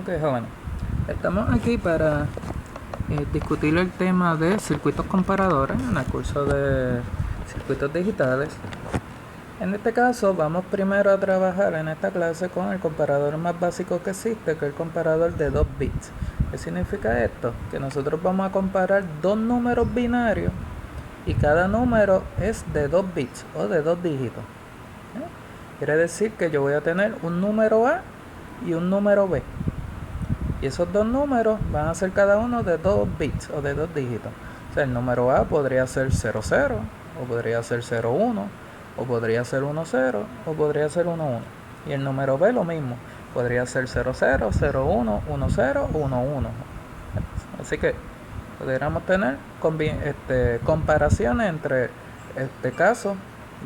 Ok, jóvenes, estamos aquí para discutir el tema de circuitos comparadores en el curso de circuitos digitales. En este caso vamos primero a trabajar en esta clase con el comparador más básico que existe, que es el comparador de 2 bits. ¿Qué significa esto? Que nosotros vamos a comparar dos números binarios y cada número es de 2 bits o de 2 dígitos. Quiere decir que yo voy a tener un número A y un número B. Y esos dos números van a ser cada uno de 2 bits o de 2 dígitos. O sea, el número A podría ser 00, o podría ser 01, o podría ser 10, o podría ser 11. Y el número B lo mismo, podría ser 00, 01, 10 o 11. Así que podríamos tener comparaciones entre este caso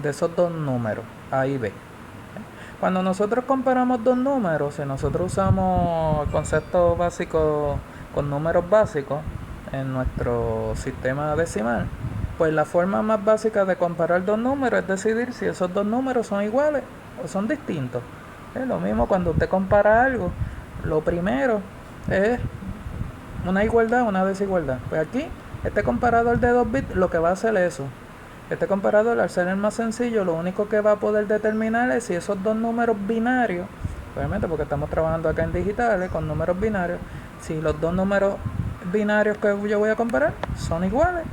de esos dos números, A y B. Cuando nosotros comparamos dos números, si nosotros usamos el concepto básico con números básicos en nuestro sistema decimal, pues la forma más básica de comparar dos números es decidir si esos dos números son iguales o son distintos. Es lo mismo cuando usted compara algo, lo primero es una igualdad o una desigualdad. Pues aquí, este comparador de 2 bits lo que va a hacer es eso. Este comparador, al ser el más sencillo, lo único que va a poder determinar es si esos dos números binarios, obviamente porque estamos trabajando acá en digitales con números binarios, si los dos números binarios que yo voy a comparar son iguales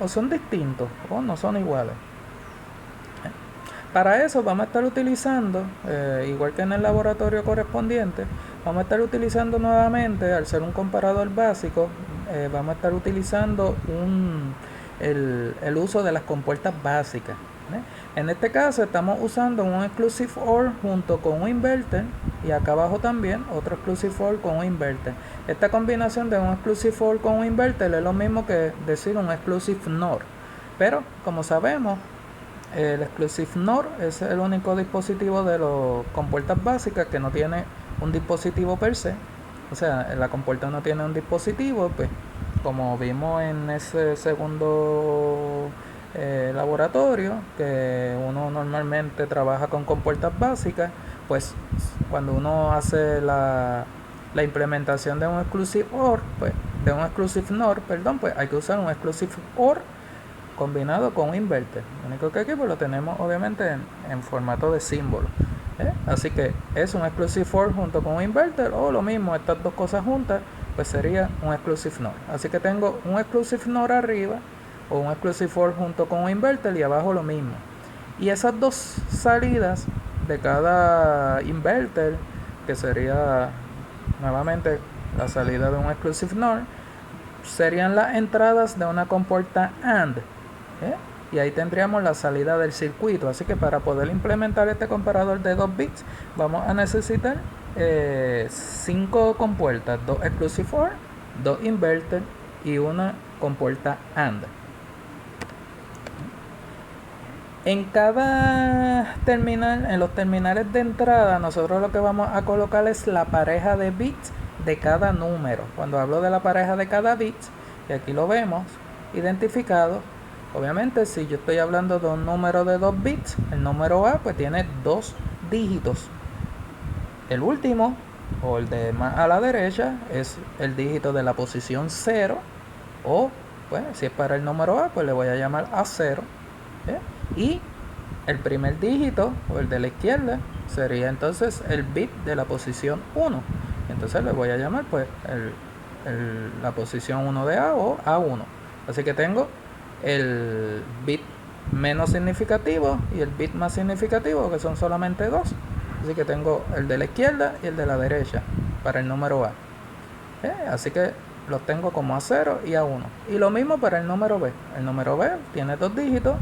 o son distintos o no son iguales. Para eso vamos a estar utilizando, igual que en el laboratorio correspondiente, vamos a estar utilizando nuevamente, al ser un comparador básico, vamos a estar utilizando el uso de las compuertas básicas. En este caso estamos usando un exclusive OR junto con un inverter, y acá abajo también otro exclusive OR con un inverter. Esta combinación de un exclusive OR con un inverter es lo mismo que decir un exclusive NOR, pero como sabemos, el exclusive NOR es el único dispositivo de las compuertas básicas que no tiene un dispositivo per se. O sea, la compuerta no tiene un dispositivo, pues como vimos en ese segundo laboratorio, que uno normalmente trabaja con compuertas básicas, pues cuando uno hace la implementación de un exclusive OR, pues de un exclusive NOR, perdón, pues hay que usar un exclusive OR combinado con un inverter. Lo único que aquí pues lo tenemos obviamente en formato de símbolo. Así que es un exclusive OR junto con un inverter, o lo mismo, estas dos cosas juntas, pues sería un exclusive NOR. Así que tengo un exclusive NOR arriba, o un exclusive OR junto con un inverter, y abajo lo mismo. Y esas dos salidas de cada inverter, que sería nuevamente la salida de un exclusive NOR, serían las entradas de una compuerta AND. Y ahí tendríamos la salida del circuito. Así que para poder implementar este comparador de 2 bits vamos a necesitar 5 compuertas, 2 exclusive OR, 2 inverter y una compuerta AND. En cada terminal, en los terminales de entrada, nosotros lo que vamos a colocar es la pareja de bits de cada número. Cuando hablo de la pareja de cada bit, y aquí lo vemos identificado, obviamente si yo estoy hablando de un número de 2 bits, el número A pues tiene 2 dígitos. El último, o el de más a la derecha, es el dígito de la posición 0, o pues si es para el número A, pues le voy a llamar A0. Y el primer dígito, o el de la izquierda, sería entonces el bit de la posición 1. Entonces le voy a llamar pues la posición 1 de A, o A1. Así que tengo el bit menos significativo y el bit más significativo, que son solamente 2. Así que tengo el de la izquierda y el de la derecha para el número A. Así que los tengo como A0 y A1. Y lo mismo para el número B. El número B tiene 2 dígitos.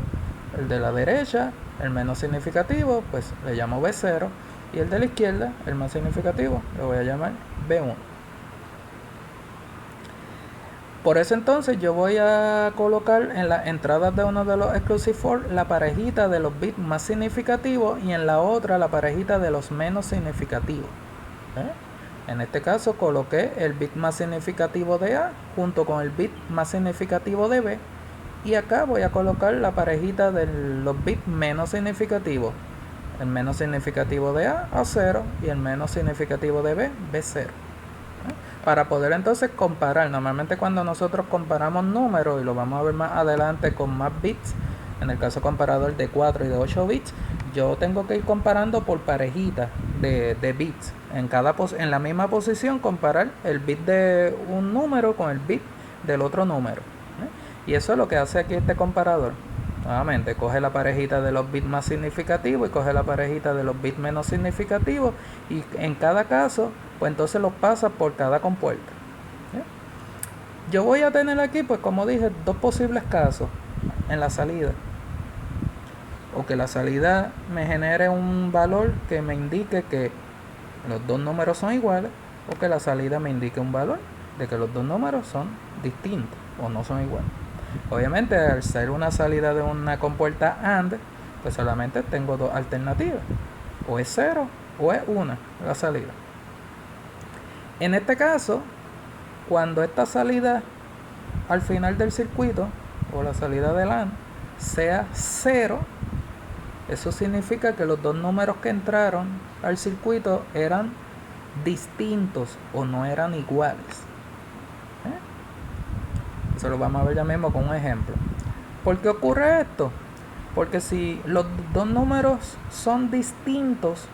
El de la derecha, el menos significativo, pues le llamo B0. Y el de la izquierda, el más significativo, le voy a llamar B1. Por eso entonces yo voy a colocar en las entradas de uno de los exclusive OR la parejita de los bits más significativos, y en la otra la parejita de los menos significativos. En este caso coloqué el bit más significativo de A junto con el bit más significativo de B, y acá voy a colocar la parejita de los bits menos significativos. El menos significativo de A, A0, y el menos significativo de B, B0. para poder entonces comparar. Normalmente cuando nosotros comparamos números, y lo vamos a ver más adelante con más bits, en el caso comparador de 4 y de 8 bits, yo tengo que ir comparando por parejitas de bits. En la misma posición comparar el bit de un número con el bit del otro número. Y eso es lo que hace aquí este comparador. Nuevamente, coge la parejita de los bits más significativos y coge la parejita de los bits menos significativos, y en cada caso, pues entonces los pasa por cada compuerta. Yo voy a tener aquí, pues como dije, dos posibles casos en la salida. O que la salida me genere un valor que me indique que los dos números son iguales, o que la salida me indique un valor de que los dos números son distintos o no son iguales. Obviamente, al ser una salida de una compuerta AND, pues solamente tengo dos alternativas: o es 0 o es 1 la salida. En este caso, cuando esta salida al final del circuito, o la salida del AND, sea 0, eso significa que los dos números que entraron al circuito eran distintos o no eran iguales. Eso lo vamos a ver ya mismo con un ejemplo. ¿Por qué ocurre esto? Porque si los dos números son distintos,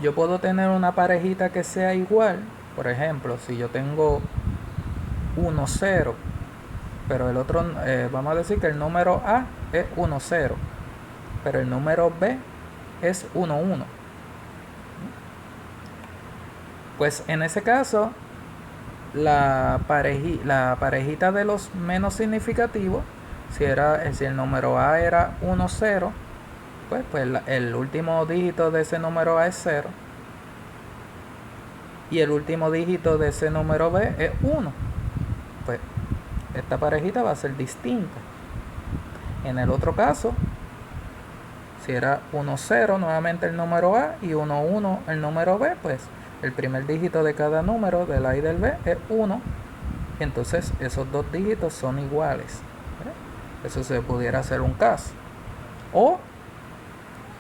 yo puedo tener una parejita que sea igual. Por ejemplo, si yo tengo 1, 0, pero el otro, vamos a decir que el número A es 1, 0, pero el número B es 1, 1. Pues en ese caso, la parejita de los menos significativos, si el número A era 1, 0, pues el último dígito de ese número A es 0, y el último dígito de ese número B es 1. Pues esta parejita va a ser distinta. En el otro caso, si era 1, 0 nuevamente el número A y 1, 1 el número B, pues el primer dígito de cada número del A y del B es 1. Entonces esos dos dígitos son iguales. Eso se pudiera hacer un caso. O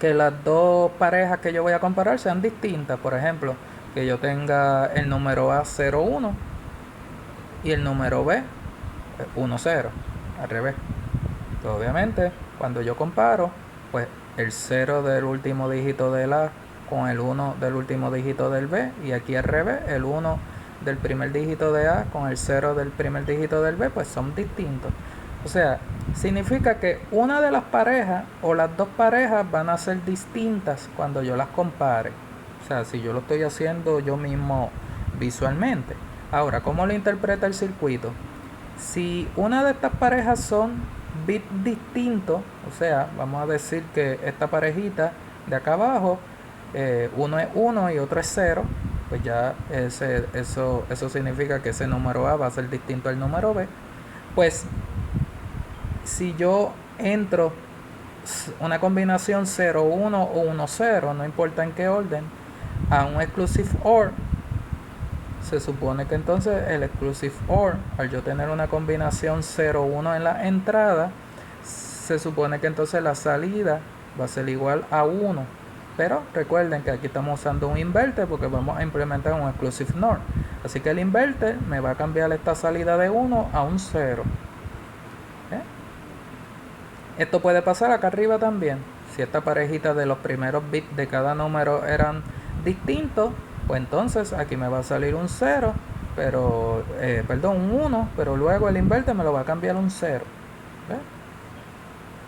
que las dos parejas que yo voy a comparar sean distintas. Por ejemplo, que yo tenga el número A 0, 1 y el número B 1, 0. Al revés. Entonces, obviamente, cuando yo comparo, pues el 0 del último dígito del A con el 1 del último dígito del B, y aquí al revés, el 1 del primer dígito de A con el 0 del primer dígito del B, pues son distintos. O sea, significa que una de las parejas o las dos parejas van a ser distintas cuando yo las compare. O sea, si yo lo estoy haciendo yo mismo visualmente. Ahora, ¿cómo lo interpreta el circuito? Si una de estas parejas son bits distintos, o sea, vamos a decir que esta parejita de acá abajo, uno es 1 y otro es 0, pues ya eso significa que ese número A va a ser distinto al número B. Pues si yo entro una combinación 0, 1 o 1, 0, no importa en qué orden, a un exclusive OR, se supone que entonces el exclusive OR, al yo tener una combinación 0, 1 en la entrada, se supone que entonces la salida va a ser igual a 1. Pero recuerden que aquí estamos usando un inverter porque vamos a implementar un exclusive NOR. Así que el inverter me va a cambiar esta salida de 1 a un 0. Esto puede pasar acá arriba también. Si esta parejita de los primeros bits de cada número eran distintos, pues entonces aquí me va a salir un 0, pero un 1, pero luego el inverter me lo va a cambiar un 0.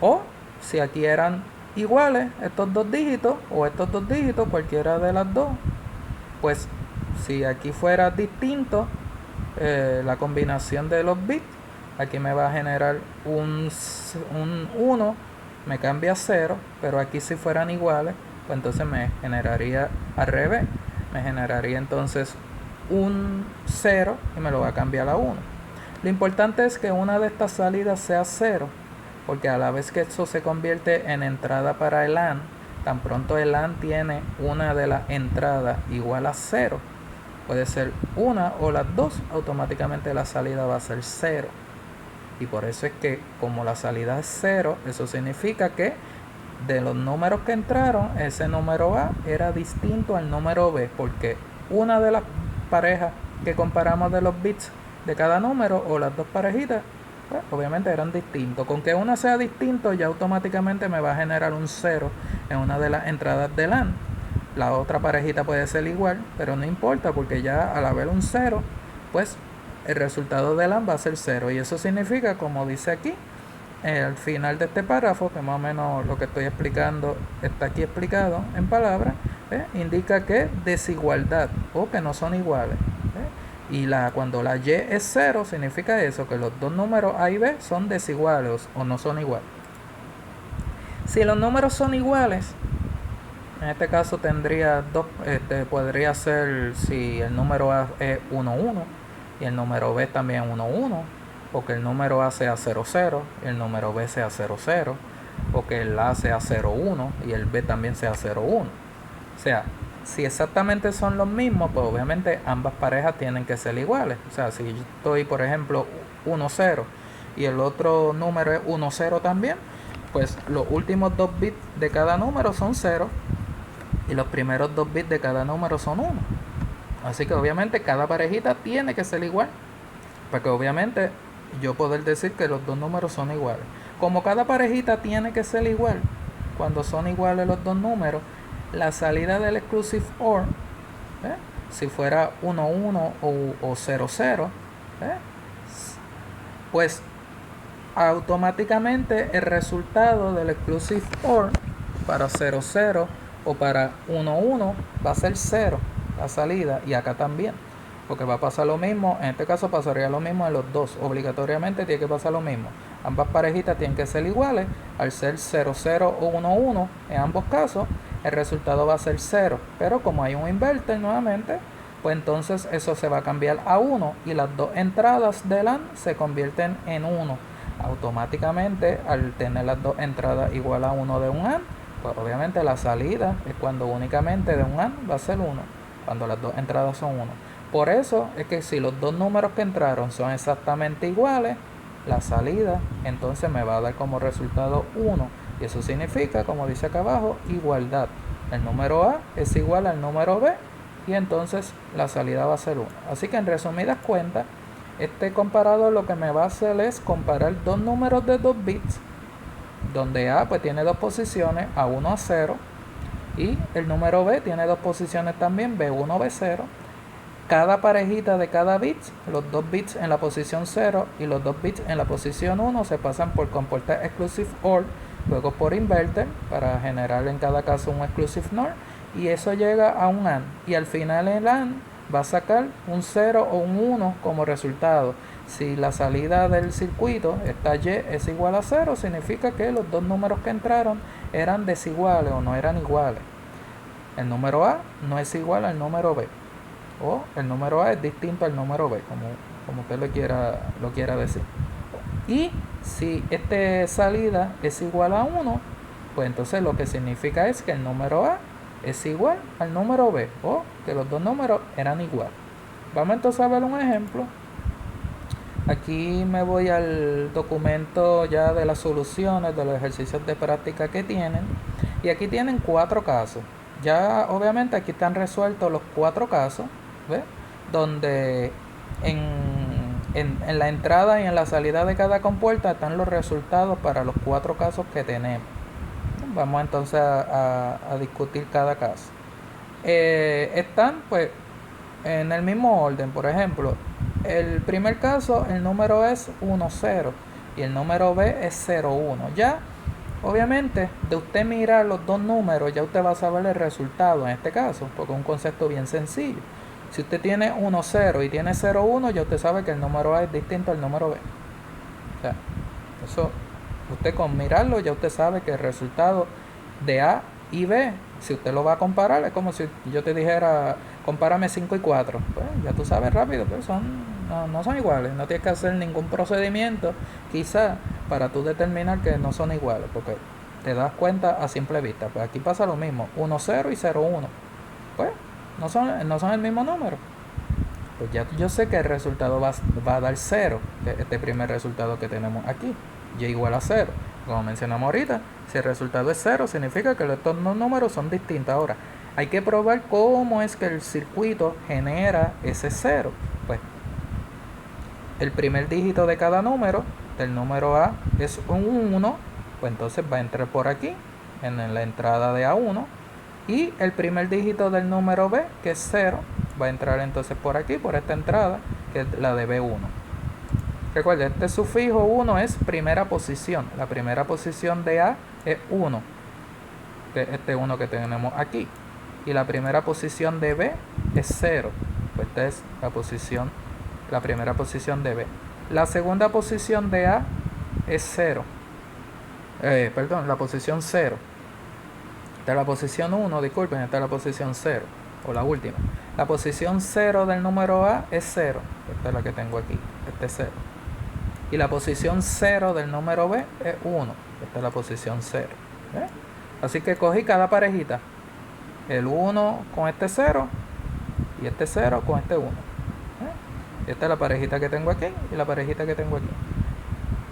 O si aquí eran iguales estos dos dígitos o estos dos dígitos, cualquiera de las dos, pues si aquí fuera distinto la combinación de los bits, aquí me va a generar un 1, me cambia a 0, pero aquí si fueran iguales, pues entonces me generaría al revés, me generaría entonces un 0 y me lo va a cambiar a 1. Lo importante es que una de estas salidas sea 0, porque a la vez que esto se convierte en entrada para el AND, tan pronto el AND tiene una de las entradas igual a 0, puede ser una o las dos, automáticamente la salida va a ser 0. Y por eso es que como la salida es 0, eso significa que de los números que entraron, ese número A era distinto al número B, porque una de las parejas que comparamos de los bits de cada número o las dos parejitas, pues, obviamente eran distintos. Con que una sea distinto ya automáticamente me va a generar un 0 en una de las entradas de LAN. La otra parejita puede ser igual, pero no importa porque ya al haber un 0, pues el resultado de LAN va a ser 0. Y eso significa, como dice aquí, al final de este párrafo, que más o menos lo que estoy explicando está aquí explicado en palabras, indica que desigualdad o que no son iguales. Y cuando la y es 0, significa eso, que los dos números A y B son desiguales o no son iguales. Si los números son iguales, en este caso tendría dos, podría ser si el número A es 1, 1 y el número B también 1, 1, o que el número A sea 0, 0 y el número B sea 0, 0, o que el A sea 0, 1 y el B también sea 0, 1. O sea, si exactamente son los mismos, pues obviamente ambas parejas tienen que ser iguales. O sea, si yo estoy, por ejemplo, 1, 0 y el otro número es 1, 0 también, pues los últimos dos bits de cada número son 0 y los primeros dos bits de cada número son 1. Así que obviamente cada parejita tiene que ser igual, para que obviamente yo poder decir que los dos números son iguales. Como cada parejita tiene que ser igual, cuando son iguales los dos números, la salida del exclusive OR, si fuera 1, 1 o 0, 0, pues automáticamente el resultado del exclusive OR para 0, 0 o para 1, 1 va a ser 0 la salida, y acá también, porque va a pasar lo mismo. En este caso pasaría lo mismo en los dos, obligatoriamente tiene que pasar lo mismo. Ambas parejitas tienen que ser iguales. Al ser 0, 0 o 1, 1 en ambos casos, el resultado va a ser 0, pero como hay un inverter nuevamente, pues entonces eso se va a cambiar a 1 y las dos entradas de LAN se convierten en 1 automáticamente. Al tener las dos entradas igual a 1 de un AND, pues obviamente la salida es cuando únicamente de un AND va a ser 1, cuando las dos entradas son 1. Por eso es que si los dos números que entraron son exactamente iguales, la salida entonces me va a dar como resultado 1, y eso significa, como dice acá abajo, igualdad. El número A es igual al número B y entonces la salida va a ser 1. Así que en resumidas cuentas, este comparador lo que me va a hacer es comparar dos números de 2 bits, donde A pues tiene dos posiciones, A1, A0, y el número B tiene dos posiciones también, B1, B0. Cada parejita de cada bit, los dos bits en la posición 0 y los dos bits en la posición 1 se pasan por comportar exclusive OR, luego por inverter para generar en cada caso un exclusive NOR, y eso llega a un AND, y al final el AND va a sacar un 0 o un 1 como resultado. Si la salida del circuito, esta Y es igual a 0, significa que los dos números que entraron eran desiguales o no eran iguales. El número A no es igual al número B, o el número A es distinto al número B, como usted lo quiera decir. Y si esta salida es igual a 1, pues entonces lo que significa es que el número A es igual al número B, o que los dos números eran igual. Vamos entonces a ver un ejemplo. Aquí me voy al documento ya de las soluciones de los ejercicios de práctica que tienen, y aquí tienen 4 casos. Ya obviamente aquí están resueltos los 4 casos, ¿ves? Donde en la entrada y en la salida de cada compuerta están los resultados para los 4 casos que tenemos. Vamos entonces a discutir cada caso. Están pues en el mismo orden. Por ejemplo, el primer caso, el número es 1, 0 y el número B es 0, 1. Ya obviamente de usted mirar los dos números ya usted va a saber el resultado en este caso, porque es un concepto bien sencillo. Si usted tiene 1, 0 y tiene 0, 1, ya usted sabe que el número A es distinto al número B. O sea, eso, usted con mirarlo ya usted sabe que el resultado de A y B, si usted lo va a comparar, es como si yo te dijera, compárame 5 y 4. Pues ya tú sabes rápido, pues no son iguales. No tienes que hacer ningún procedimiento, quizá, para tú determinar que no son iguales, porque te das cuenta a simple vista. Pues aquí pasa lo mismo, 1, 0 y 0, 1. Pues no son el mismo número. Pues ya yo sé que el resultado va a dar 0, este primer resultado que tenemos aquí, y igual a 0. Como mencionamos ahorita, si el resultado es 0, significa que estos dos números son distintos. Ahora, hay que probar cómo es que el circuito genera ese 0. el primer dígito de cada número, del número A es un 1, pues entonces va a entrar por aquí, en la entrada de A1. Y el primer dígito del número B, que es 0, va a entrar entonces por aquí, por esta entrada, que es la de B1. Recuerden, este sufijo 1 es primera posición. La primera posición de A es 1, que es este 1 que tenemos aquí. Y la primera posición de B es 0. Pues esta es la primera posición de B. La segunda posición de A es 0. La posición 0. Esta es la posición 1, disculpen, esta es la posición 0, o la última. La posición 0 del número A es 0. Esta es la que tengo aquí, este es 0. Y la posición 0 del número B es 1. Esta es la posición 0. Así que cogí cada parejita. El 1 con este 0 y este 0 con este 1. Esta es la parejita que tengo aquí y la parejita que tengo aquí.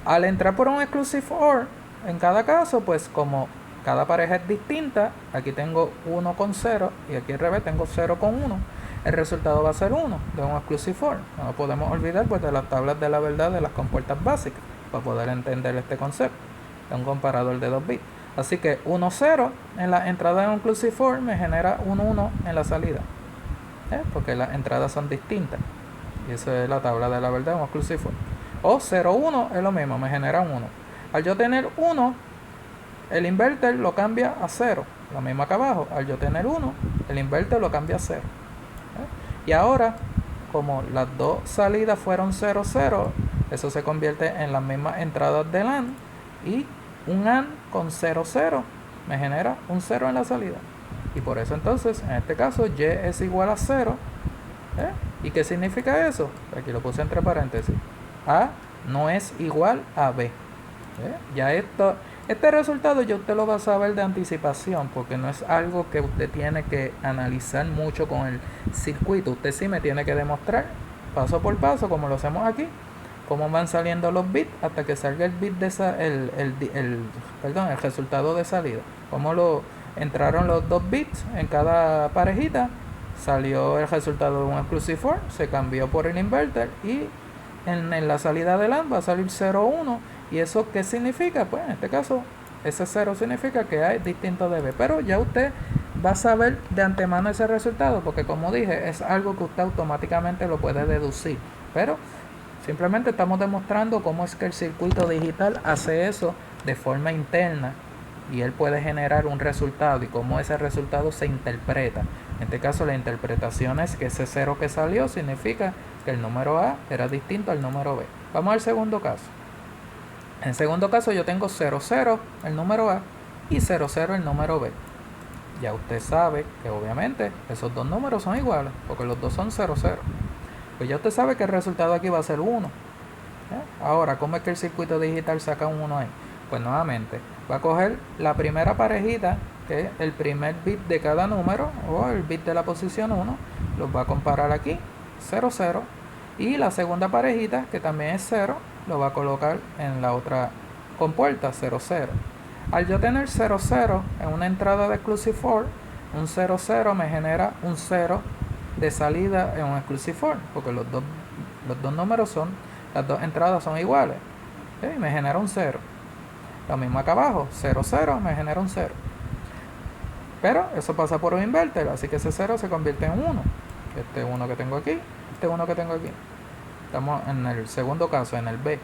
Al entrar por un exclusive OR, en cada caso, pues como cada pareja es distinta, aquí tengo 1 con 0 y aquí al revés tengo 0 con 1. El resultado va a ser 1 de un exclusive OR. No nos podemos olvidar pues de las tablas de la verdad de las compuertas básicas para poder entender este concepto de un comparador de 2 bits. Así que 1, 0 en la entrada de un exclusive OR me genera 1, 1 en la salida. Porque las entradas son distintas. Y eso es la tabla de la verdad de un exclusive OR. O 0, 1 es lo mismo, me genera 1. Al yo tener 1, el inverter lo cambia a 0. Lo mismo acá abajo. Al yo tener 1, el inverter lo cambia a 0. Y ahora, como las dos salidas fueron 0, 0, eso se convierte en las mismas entradas del AND. Y un AND con 0, 0 me genera un 0 en la salida. Y por eso entonces, en este caso, Y es igual a 0. ¿Y qué significa eso? Aquí lo puse entre paréntesis. A no es igual a B. Ya este resultado ya usted lo va a saber de anticipación, porque no es algo que usted tiene que analizar mucho con el circuito. Usted sí me tiene que demostrar paso por paso, como lo hacemos aquí, cómo van saliendo los bits hasta que salga el bit de el resultado de salida. Cómo entraron los 2 bits en cada parejita, salió el resultado de un exclusive OR, se cambió por el inverter y en la salida del AND va a salir 0, 1. ¿Y eso qué significa? Pues en este caso, ese 0 significa que A es distinto de B. Pero ya usted va a saber de antemano ese resultado, porque como dije, es algo que usted automáticamente lo puede deducir. Pero simplemente estamos demostrando cómo es que el circuito digital hace eso de forma interna y él puede generar un resultado y cómo ese resultado se interpreta. En este caso, la interpretación es que ese 0 que salió significa que el número A era distinto al número B. Vamos al segundo caso. En el segundo caso yo tengo 0, 0 el número A y 0, 0 el número B. Ya usted sabe que obviamente esos dos números son iguales, porque los dos son 0, 0. Pues ya usted sabe que el resultado aquí va a ser 1. Ahora, ¿cómo es que el circuito digital saca un 1 ahí? Pues nuevamente, va a coger la primera parejita, que es el primer bit de cada número, o el bit de la posición 1, los va a comparar aquí, 0, 0. Y la segunda parejita, que también es 0, lo va a colocar en la otra compuerta, 0, 0. Al yo tener 0, 0 en una entrada de exclusive OR, un 0, 0 me genera un 0 de salida en un exclusive OR, porque los dos números son, las dos entradas son iguales. Y me genera un 0. Lo mismo acá abajo, 0, 0 me genera un 0. Pero eso pasa por un inverter, así que ese 0 se convierte en 1. Este 1 que tengo aquí, este 1 que tengo aquí. Estamos en el segundo caso, en el B.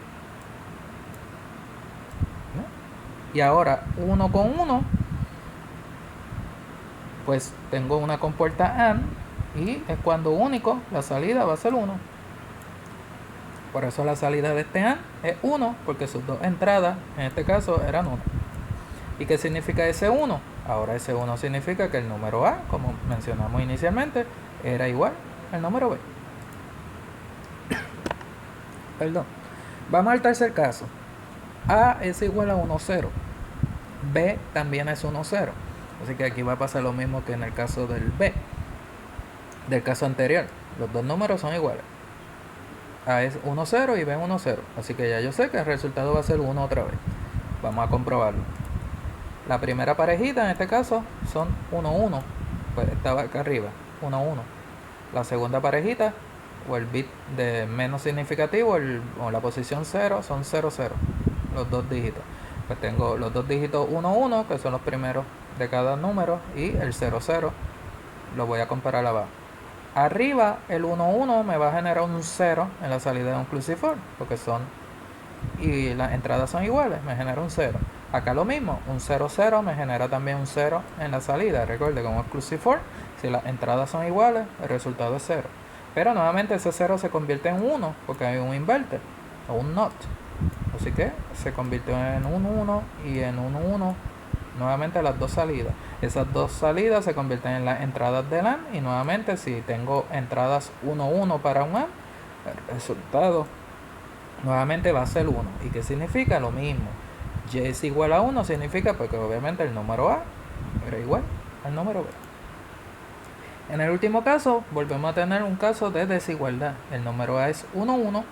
Y ahora, 1 con 1, pues tengo una compuerta AND y es cuando único, la salida va a ser 1. Por eso la salida de este AND es 1, porque sus dos entradas, en este caso, eran 1. ¿Y qué significa ese 1? Ahora ese 1 significa que el número A, como mencionamos inicialmente, era igual al número B. Perdón. Vamos al tercer caso. A es igual a 1, 0. B también es 1, 0. Así que aquí va a pasar lo mismo que en el caso del B, del caso anterior. Los dos números son iguales. A es 1, 0 y B 1, 0. Así que ya yo sé que el resultado va a ser 1 otra vez. Vamos a comprobarlo. La primera parejita en este caso son 1, 1. Pues estaba acá arriba, 1, 1. La segunda parejita o el bit de menos significativo o la posición 0 son 0, 0, los dos dígitos. Pues tengo los dos dígitos 1, 1, que son los primeros de cada número, y el 0, 0 lo voy a comparar abajo. Arriba el 1, 1 me va a generar un 0 en la salida de un Clucifor, porque y las entradas son iguales, me genera un 0. Acá lo mismo, un 0, 0 me genera también un 0 en la salida. Recuerde, como es Clucifor, si las entradas son iguales, el resultado es 0. Pero nuevamente ese 0 se convierte en 1 porque hay un inverter o un NOT. Así que se convirtió en un 1 y en un 1 nuevamente las dos salidas. Esas dos salidas se convierten en las entradas del AND, y nuevamente si tengo entradas 1, 1 para un AND, el resultado nuevamente va a ser 1. ¿Y qué significa? Lo mismo. Y es igual a 1 significa porque obviamente el número A era igual al número B. En el último caso, volvemos a tener un caso de desigualdad. El número A es 1, 1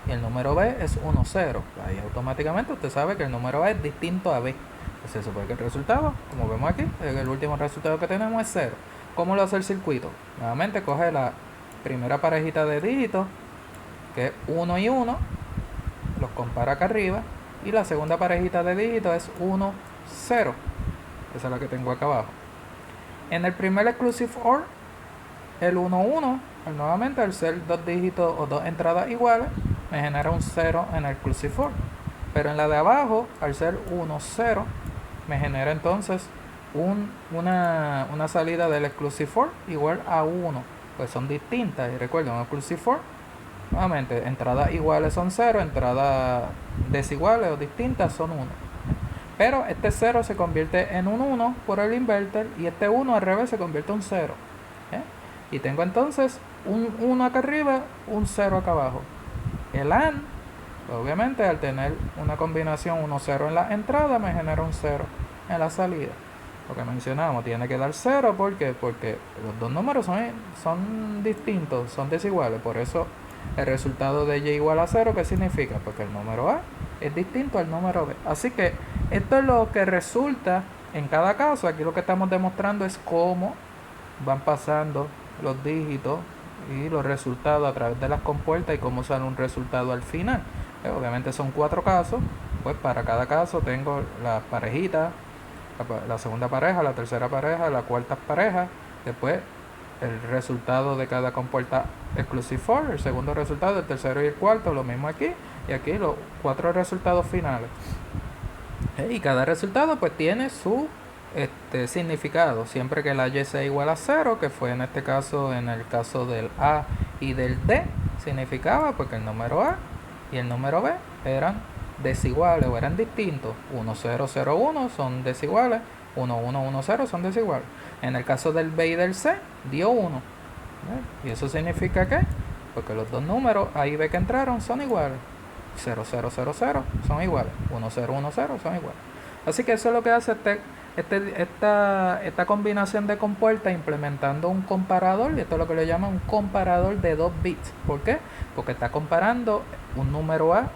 y el número B es 1, 0. Ahí automáticamente usted sabe que el número A es distinto a B. Pues se supone que el resultado, como vemos aquí, el último resultado que tenemos es 0. ¿Cómo lo hace el circuito? Nuevamente coge la primera parejita de dígitos, que es 1 y 1, los compara acá arriba, y la segunda parejita de dígitos es 1, 0. Esa es la que tengo acá abajo. En el primer exclusive OR, el 1, 1, nuevamente al ser dos dígitos o dos entradas iguales, me genera un 0 en el exclusive OR. Pero en la de abajo, al ser 1, 0, me genera entonces una salida del exclusive OR igual a 1. Pues son distintas. Y recuerden, un exclusive OR, nuevamente, entradas iguales son 0, entradas desiguales o distintas son 1. Pero este 0 se convierte en un 1 por el inverter, y este 1 al revés se convierte en un 0. Y tengo entonces un 1 acá arriba, un 0 acá abajo. El AND, obviamente, al tener una combinación 1, 0 en la entrada, me genera un 0 en la salida. Lo que mencionamos, tiene que dar 0 porque los dos números son distintos, son desiguales. Por eso el resultado de Y igual a 0, ¿qué significa? Porque el número A es distinto al número B. Así que esto es lo que resulta en cada caso. Aquí lo que estamos demostrando es cómo van pasando los dígitos y los resultados a través de las compuertas y cómo sale un resultado al final. Obviamente son 4 casos, pues para cada caso tengo la parejita, la segunda pareja, la tercera pareja, la cuarta pareja, después el resultado de cada compuerta exclusive OR, el segundo resultado, el tercero y el cuarto, lo mismo aquí, y aquí los 4 resultados finales. Y cada resultado pues tiene su significado, siempre que la Y sea igual a 0, que fue en este caso, en el caso del A y del D, significaba porque el número A y el número B eran desiguales o eran distintos. 1, 0, 0, 1 son desiguales, 1, 1, 1, 0 son desiguales. En el caso del B y del C, dio 1. ¿Y eso significa que? Porque los dos números A y B que entraron son iguales. 0, 0, 0, 0 son iguales. 1, 0, 1, 0 son iguales. Así que eso es lo que hace esta combinación de compuertas implementando un comparador, y esto es lo que le llaman un comparador de 2 bits. ¿Por qué? Porque está comparando un número A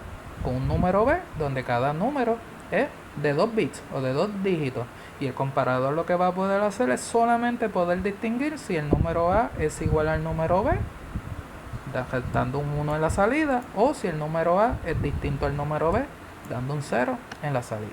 con un número B, donde cada número es de 2 bits o de 2 dígitos. Y el comparador lo que va a poder hacer es solamente poder distinguir si el número A es igual al número B, dando un 1 en la salida, o si el número A es distinto al número B, dando un 0 en la salida.